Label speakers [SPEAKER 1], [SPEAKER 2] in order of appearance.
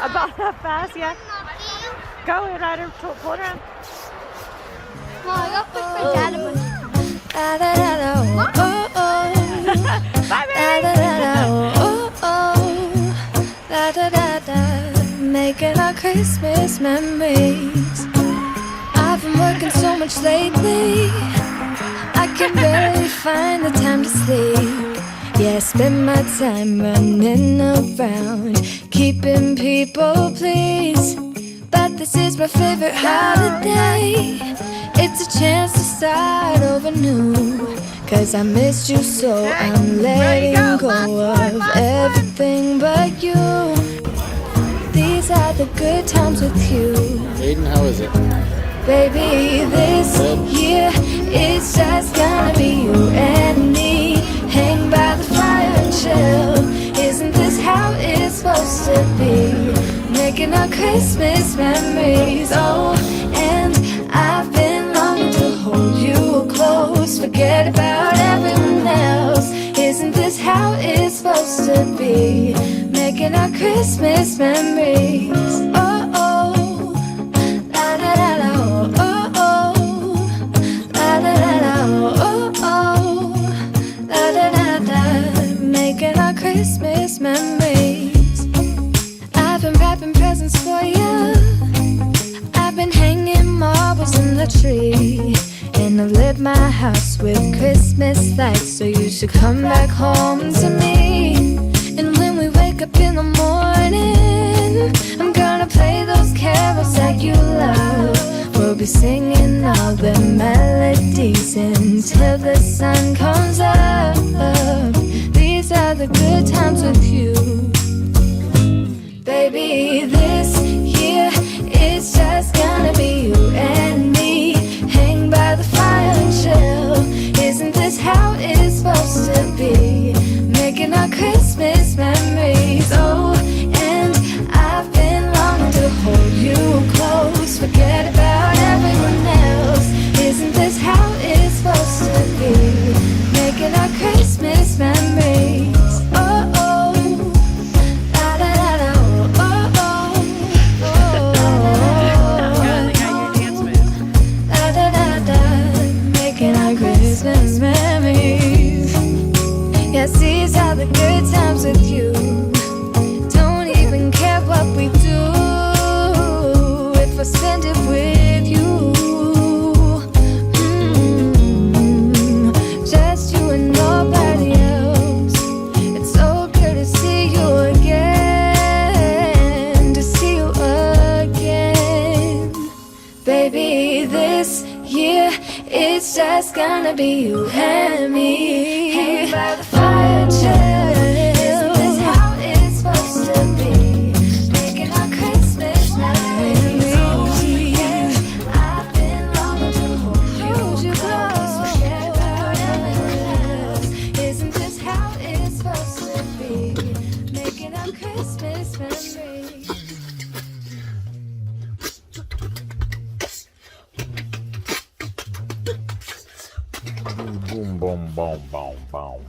[SPEAKER 1] About that fast, yeah. Go ahead, Ryder. Pull it around.
[SPEAKER 2] Well, I got pushed by Dad a bunch.
[SPEAKER 1] Bye, baby.
[SPEAKER 3] Making our Christmas memories. I've been working so much lately, I can barely find the time to sleep. Yeah, I spend my time running around, keeping people pleased. But this is my favorite holiday. It's a chance to start over new. Cause I missed you so I'm letting go of everything but you. These are the good times with you.
[SPEAKER 4] Aiden, how is it?
[SPEAKER 3] Baby, this year it's just gonna be you and me. Hang by the fire and chill. Isn't this how it's supposed to be? Making our Christmas memories. Oh, and I've been longing to hold you close. Forget about everyone else. Isn't this how it's supposed to be? Making our Christmas memories. Oh, oh, la da da da, oh, oh, oh, la da da da, oh, oh, la da da da. Making our Christmas memories. I've been wrapping presents for you. I've been hanging marbles in the tree. And I've lit my house with Christmas lights. So you should come back home to me. And when we wake up in the morning, I'm gonna play those carols that you love. We'll be singing all the melodies until the sun comes up. These are the good times with you. Baby, this year it's just gonna be you and me. Hang by the fire and chill. Isn't this how it's supposed to be? Making our Christmas memories. Oh, and I've been longing to hold you close. Forget about everyone else. Isn't this how it's supposed to be? Making our Christmas memories. Oh, oh, la da da da, oh, oh, oh, la da da da. Making our Christmas memories. Yes, these are the good times with you. Don't even care what we do if I spend it with you. Just you and nobody else. It's so good to see you again. To see you again. Baby, this year it's just gonna be you and me. Hang by the fire and chill. Isn't this how it's supposed to be? Making our Christmas memories. I've been longing to hold you close. Forget about everyone else. Isn't this how it's supposed to be? Making our Christmas memories.
[SPEAKER 4] Boom, boom, boom, boom, boom.